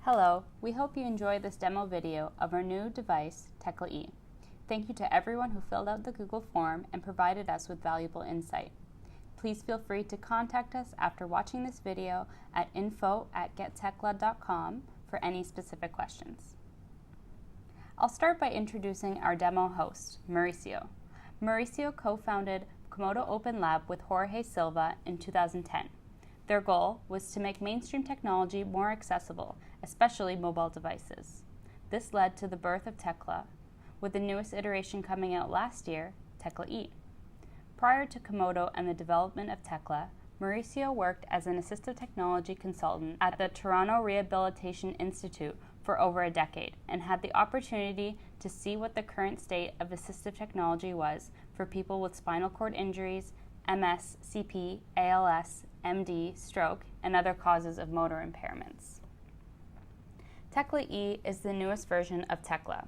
Hello, we hope you enjoy this demo video of our new device, Tecla-e. Thank you to everyone who filled out the Google form and provided us with valuable insight. Please feel free to contact us after watching this video at info@gettecla.com for any specific questions. I'll start by introducing our demo host, Mauricio. Mauricio co-founded Komodo Open Lab with Jorge Silva in 2010. Their goal was to make mainstream technology more accessible, especially mobile devices. This led to the birth of Tecla, with the newest iteration coming out last year, Tecla-e. Prior to Komodo and the development of Tecla, Mauricio worked as an assistive technology consultant at the Toronto Rehabilitation Institute for over a decade and had the opportunity to see what the current state of assistive technology was for people with spinal cord injuries, MS, CP, ALS, MD, stroke, and other causes of motor impairments. Tecla-e is the newest version of Tecla.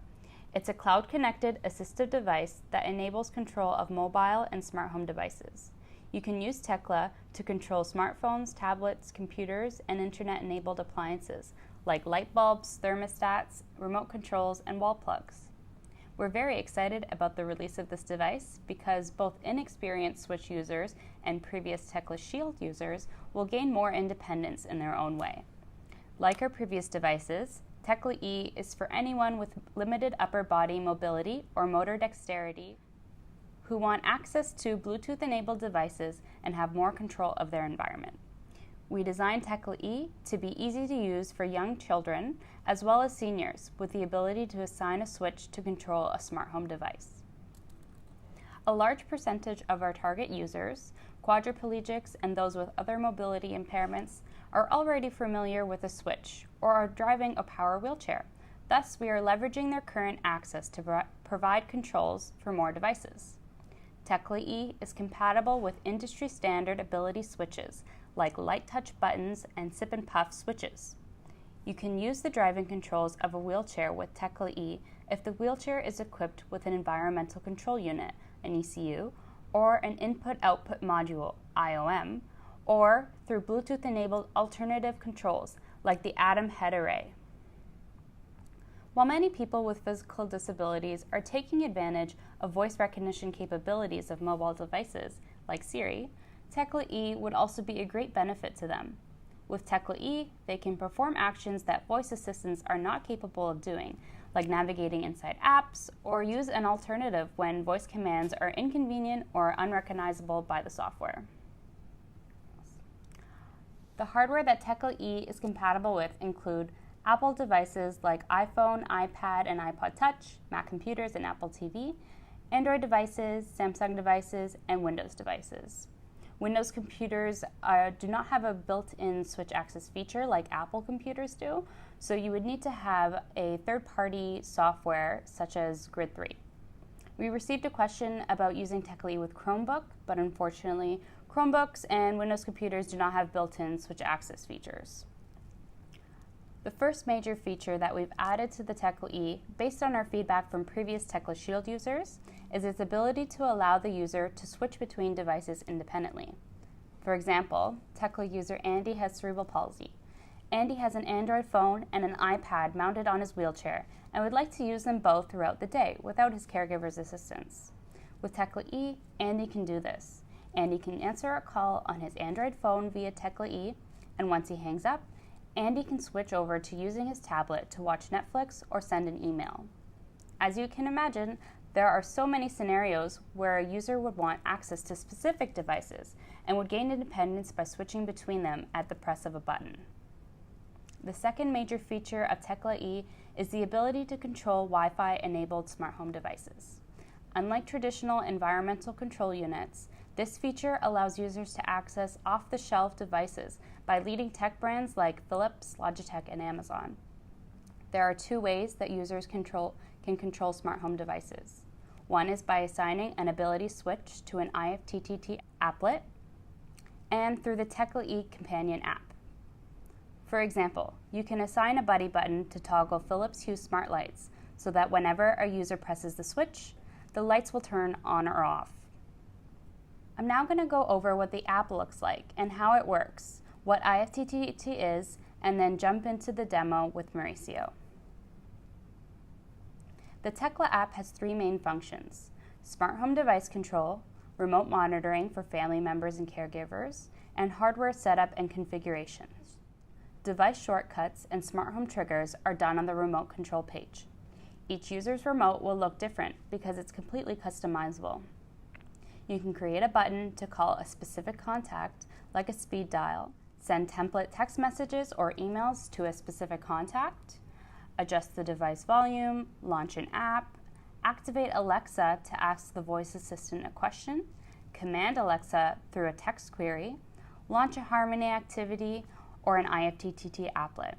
It's a cloud-connected assistive device that enables control of mobile and smart home devices. You can use Tecla to control smartphones, tablets, computers, and internet-enabled appliances like light bulbs, thermostats, remote controls, and wall plugs. We're very excited about the release of this device because both inexperienced Switch users and previous Tecla Shield users will gain more independence in their own way. Like our previous devices, Tecla-e is for anyone with limited upper body mobility or motor dexterity who want access to Bluetooth-enabled devices and have more control of their environment. We designed Tecla-e to be easy to use for young children as well as seniors with the ability to assign a switch to control a smart home device. A large percentage of our target users, quadriplegics and those with other mobility impairments, are already familiar with a switch or are driving a power wheelchair. Thus, we are leveraging their current access to provide controls for more devices. Tecla-e is compatible with industry standard ability switches like light touch buttons and sip and puff switches. You can use the driving controls of a wheelchair with Tecla-e if the wheelchair is equipped with an environmental control unit, an ECU, or an input-output module, IOM, or through Bluetooth-enabled alternative controls like the Atom head array. While many people with physical disabilities are taking advantage of voice recognition capabilities of mobile devices like Siri, Tecla-e would also be a great benefit to them. With Tecla-e, they can perform actions that voice assistants are not capable of doing, like navigating inside apps or use an alternative when voice commands are inconvenient or unrecognizable by the software. The hardware that Tecla-e is compatible with include Apple devices like iPhone, iPad, and iPod Touch, Mac computers, and Apple TV, Android devices, Samsung devices, and Windows devices. Windows computers do not have a built-in switch access feature like Apple computers do, so you would need to have a third-party software such as Grid 3. We received a question about using Tecla-e with Chromebook, but unfortunately, Chromebooks and Windows computers do not have built-in switch access features. The first major feature that we've added to the Tecla-e, based on our feedback from previous Tecla Shield users, is its ability to allow the user to switch between devices independently. For example, Tecla user Andy has cerebral palsy. Andy has an Android phone and an iPad mounted on his wheelchair and would like to use them both throughout the day without his caregiver's assistance. With Tecla-e, Andy can do this. Andy can answer a call on his Android phone via Tecla-e, and once he hangs up, Andy can switch over to using his tablet to watch Netflix or send an email. As you can imagine, there are so many scenarios where a user would want access to specific devices and would gain independence by switching between them at the press of a button. The second major feature of Tecla-e is the ability to control Wi-Fi enabled smart home devices. Unlike traditional environmental control units, this feature allows users to access off-the-shelf devices by leading tech brands like Philips, Logitech, and Amazon. There are two ways that users can control smart home devices. One is by assigning an ability switch to an IFTTT applet and through the Tecla-e companion app. For example, you can assign a buddy button to toggle Philips Hue smart lights so that whenever a user presses the switch, the lights will turn on or off. I'm now going to go over what the app looks like and how it works, what IFTTT is, and then jump into the demo with Mauricio. The Tecla app has three main functions: smart home device control, remote monitoring for family members and caregivers, and hardware setup and configuration. Device shortcuts and smart home triggers are done on the remote control page. Each user's remote will look different because it's completely customizable. You can create a button to call a specific contact, like a speed dial, send template text messages or emails to a specific contact, adjust the device volume, launch an app, activate Alexa to ask the voice assistant a question, command Alexa through a text query, launch a Harmony activity, or an IFTTT applet.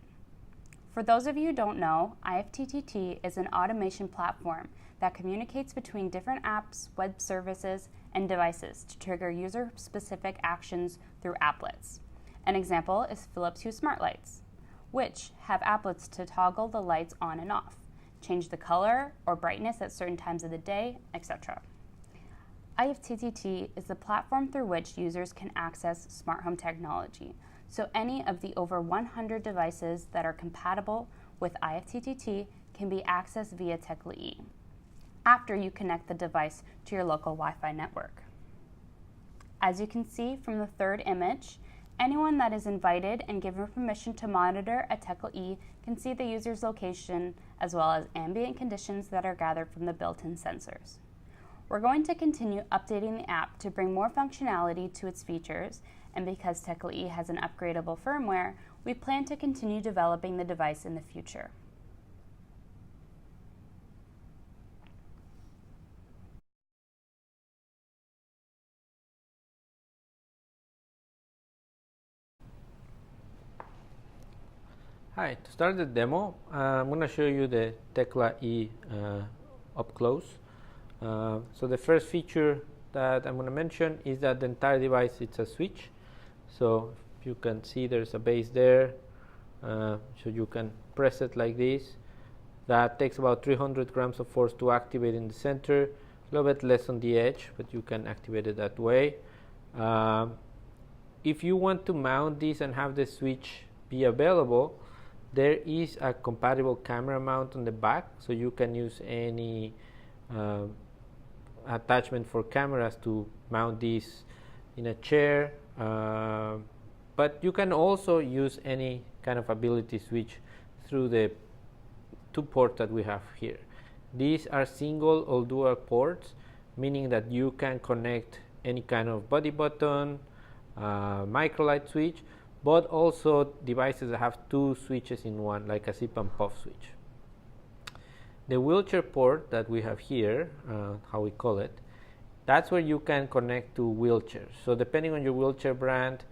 For those of you who don't know, IFTTT is an automation platform that communicates between different apps, web services, and devices to trigger user-specific actions through applets. An example is Philips Hue smart lights, which have applets to toggle the lights on and off, change the color or brightness at certain times of the day, etc. IFTTT is the platform through which users can access smart home technology, so any of the over 100 devices that are compatible with IFTTT can be accessed via tecla-e after you connect the device to your local Wi-Fi network. As you can see from the third image, anyone that is invited and given permission to monitor a tecla-e can see the user's location as well as ambient conditions that are gathered from the built-in sensors. We're going to continue updating the app to bring more functionality to its features, and because tecla-e has an upgradable firmware, we plan to continue developing the device in the future. Hi, to start the demo, I'm going to show you the Tecla-e up close. So the first feature that I'm going to mention is that the entire device is a switch. So if you can see, there's a base there, so you can press it like this. That takes about 300 grams of force to activate in the center, a little bit less on the edge, but you can activate it that way. If you want to mount this and have the switch be available, there is a compatible camera mount on the back, so you can use any attachment for cameras to mount this in a chair, but you can also use any kind of ability switch through the two ports that we have here. These are single or dual ports, meaning that you can connect any kind of body button, microlight switch, but also devices that have two switches in one, like a sip and puff switch. The wheelchair port that we have here, how we call it, that's where you can connect to wheelchairs. So depending on your wheelchair brand,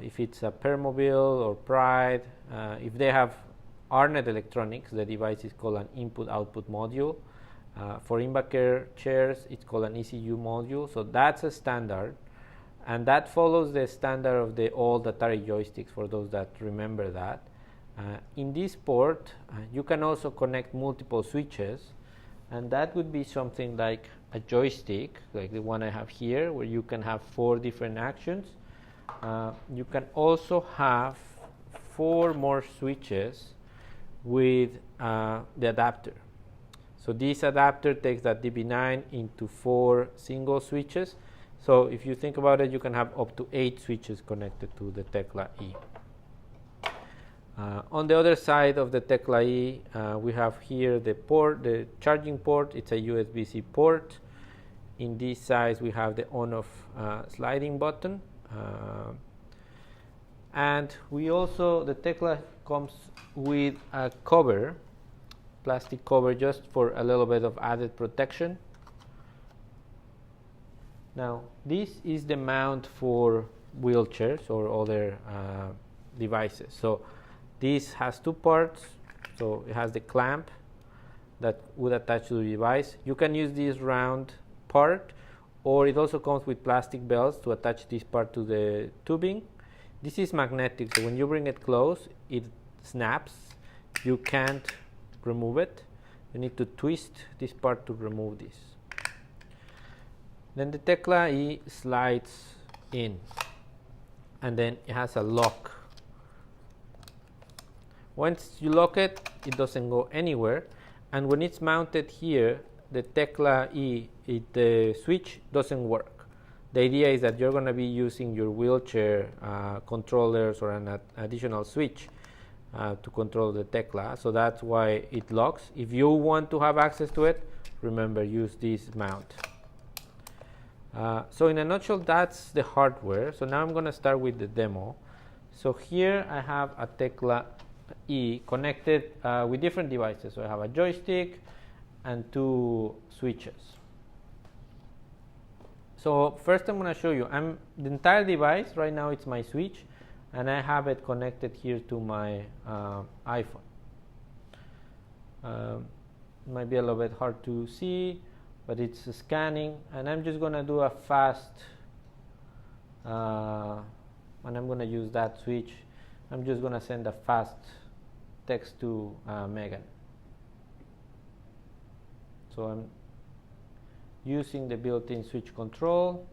if it's a Permobil or Pride, if they have Arnet electronics, the device is called an input-output module. For Invacare chairs, it's called an ECU module. So that's a standard. And that follows the standard of the old Atari joysticks, for those that remember that. In this port, you can also connect multiple switches, and that would be something like a joystick, like the one I have here, where you can have 4 different actions. You can also have 4 more switches with the adapter. So this adapter takes that DB9 into 4 single switches. So if you think about it, you can have up to 8 switches connected to the Tecla-e. On the other side of the Tecla-e, we have here the port, the charging port. It's a USB-C port. In this side, we have the on-off sliding button. And we also, the Tecla comes with a cover, plastic cover, just for a little bit of added protection. Now, this is the mount for wheelchairs or other devices. So this has 2 parts. So it has the clamp that would attach to the device. You can use this round part, or it also comes with plastic belts to attach this part to the tubing. This is magnetic, so when you bring it close, it snaps. You can't remove it. You need to twist this part to remove this. Then the Tecla-e slides in, and then it has a lock Once you lock it, it doesn't go anywhere. And when it's mounted here, the tecla-e, the switch doesn't work. The idea is that you're going to be using your wheelchair controllers or an additional switch to control the tecla. So that's why it locks. If you want to have access to it, remember, use this mount. So in a nutshell, that's the hardware. So now I'm going to start with the demo. So here I have a tecla-e connected with different devices. So I have a joystick and 2 switches. So first I'm going to show you, the entire device right now, it's my switch, and I have it connected here to my iPhone. Might be a little bit hard to see, but it's scanning, and I'm just going to do a fast, and I'm going to use that switch. I'm just going to send a fast text to Megan. So I'm using the built-in switch control.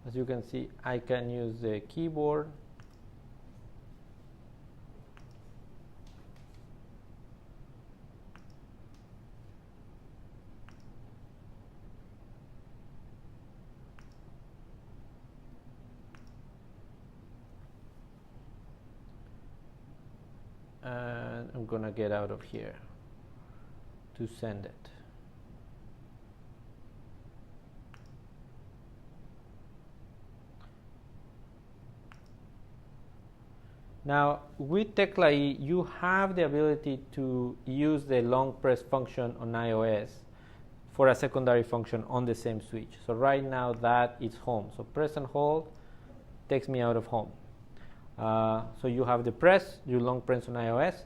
As you can see, I can use the keyboard. And I'm going to get out of here to send it. Now, with tecla-e, you have the ability to use the long press function on iOS for a secondary function on the same switch. So right now that is home. So press and hold takes me out of home. So you have the press, your long press on iOS,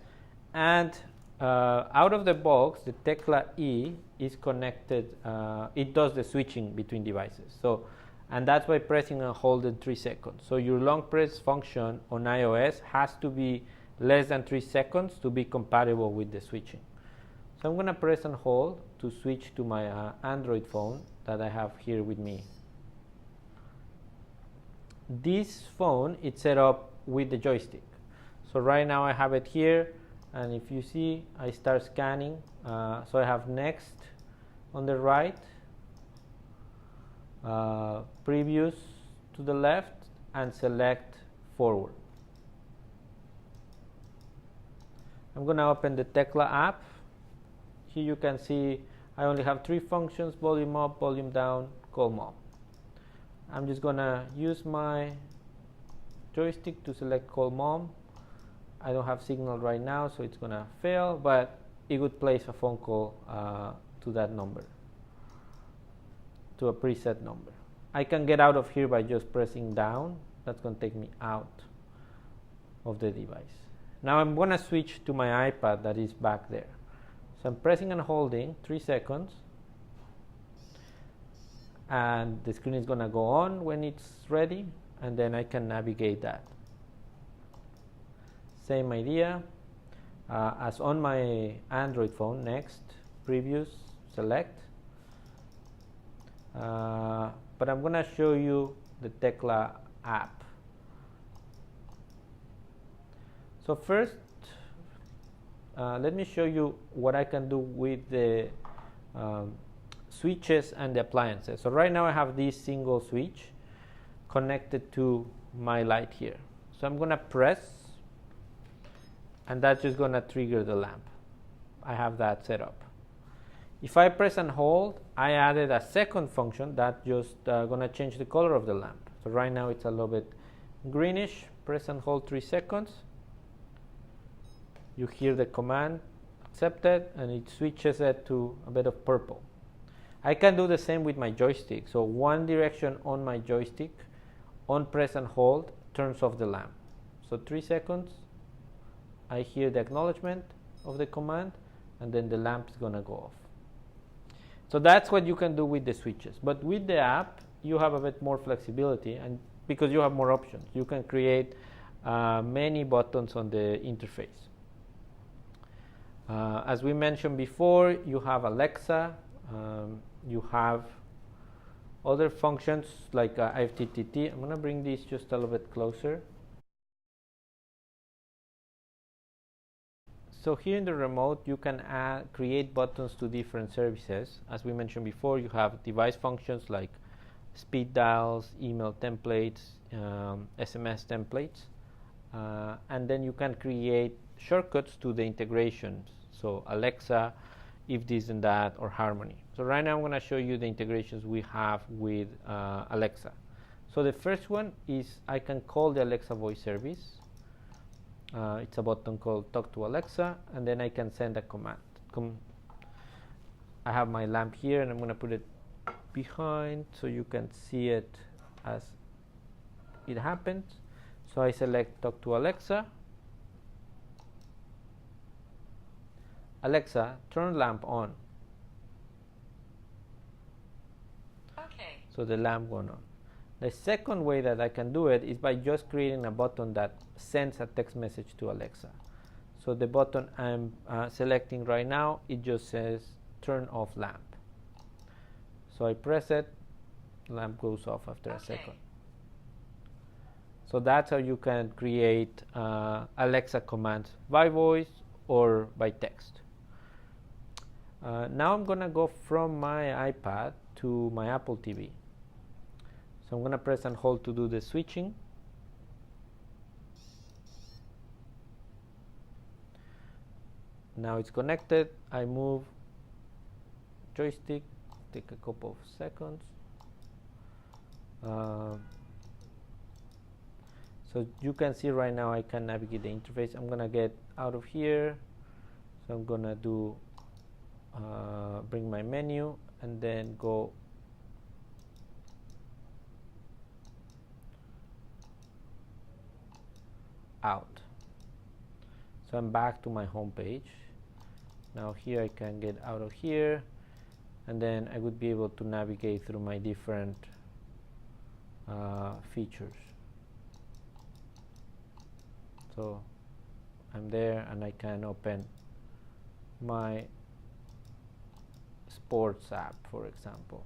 and out of the box, the tecla-e is connected. It does the switching between devices. So, and that's by pressing and holding 3 seconds. So your long press function on iOS has to be less than 3 seconds to be compatible with the switching. So I'm going to press and hold to switch to my Android phone that I have here with me. This phone is set up with the joystick. So right now I have it here, and if you see, I start scanning. So I have next on the right, previous to the left, and select forward. I'm going to open the Tecla app. Here you can see I only have 3 functions: volume up, volume down, call mom. I'm just going to use my joystick to select call mom. I don't have signal right now, so it's going to fail, but it would place a phone call to that number, to a preset number. I can get out of here by just pressing down. That's going to take me out of the device. Now I'm going to switch to my iPad that is back there. So I'm pressing and holding 3 seconds, and the screen is going to go on when it's ready, and then I can navigate that. Same idea as on my Android phone. Next, previous, select. But I'm going to show you the Tecla app. So first, let me show you what I can do with the switches and the appliances. So right now I have this single switch connected to my light here. So I'm going to press, and that's just going to trigger the lamp. I have that set up. If I press and hold, I added a second function that just going to change the color of the lamp. So right now it's a little bit greenish. Press and hold 3 seconds. You hear the command accepted, and it switches it to a bit of purple. I can do the same with my joystick. So one direction on my joystick, on press and hold, turns off the lamp. So 3 seconds, I hear the acknowledgement of the command, and then the lamp is going to go off. So that's what you can do with the switches. But with the app, you have a bit more flexibility, and because you have more options, you can create many buttons on the interface. As we mentioned before, you have Alexa, you have other functions like IFTTT. I'm going to bring this just a little bit closer. So here in the remote, you can create buttons to different services. As we mentioned before, you have device functions like speed dials, email templates, SMS templates, and then you can create shortcuts to the integrations. So Alexa, if this and that, or Harmony. So right now I'm going to show you the integrations we have with Alexa. So the first one is I can call the Alexa voice service. It's a button called Talk to Alexa, and then I can send a command. I have my lamp here, and I'm going to put it behind so you can see it as it happens. So I select Talk to Alexa. Alexa, turn lamp on. Okay. So the lamp went on. The second way that I can do it is by just creating a button that sends a text message to Alexa. So the button I'm selecting right now, it just says turn off lamp. So I press it, lamp goes off after a second. So that's how you can create Alexa commands by voice or by text. Now I'm going to go from my iPad to my Apple TV. So I'm going to press and hold to do the switching. Now it's connected. I move joystick, take a couple of seconds. So you can see right now I can navigate the interface. I'm going to get out of here. So I'm going to do bring my menu and then go out. So I'm back to my home page. Now here I can get out of here, and then I would be able to navigate through my different features. So I'm there, and I can open my sports app, for example.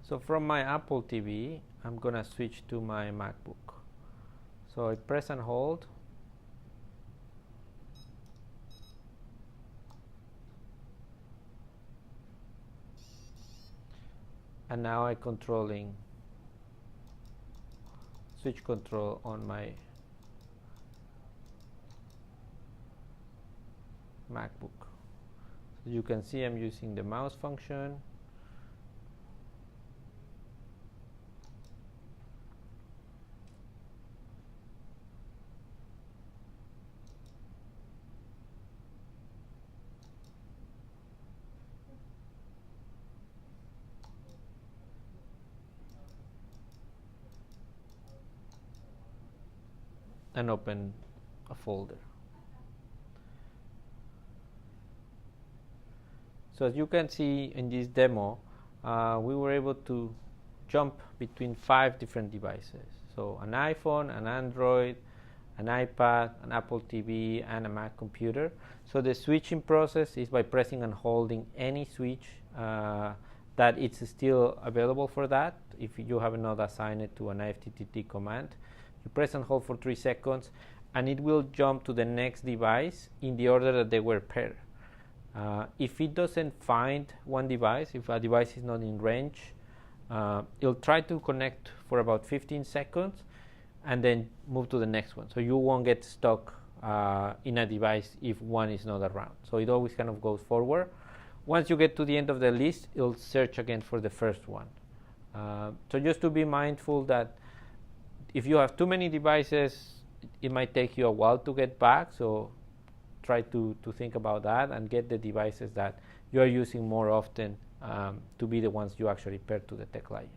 So from my Apple TV, I'm gonna switch to my MacBook. So I press and hold. And now I'm controlling switch control on my MacBook. So you can see I'm using the mouse function. And open a folder. So as you can see in this demo, we were able to jump between 5 different devices. So an iPhone, an Android, an iPad, an Apple TV, and a Mac computer. So the switching process is by pressing and holding any switch that it's still available for that. If you have not assigned it to an IFTTT command, you press and hold for 3 seconds, and it will jump to the next device in the order that they were paired. If it doesn't find one device, if a device is not in range, it'll try to connect for about 15 seconds and then move to the next one. So you won't get stuck in a device if one is not around. So it always kind of goes forward. Once you get to the end of the list, it'll search again for the first one. So just to be mindful that if you have too many devices, it might take you a while to get back. So try to think about that and get the devices that you are using more often to be the ones you actually pair to the teclae.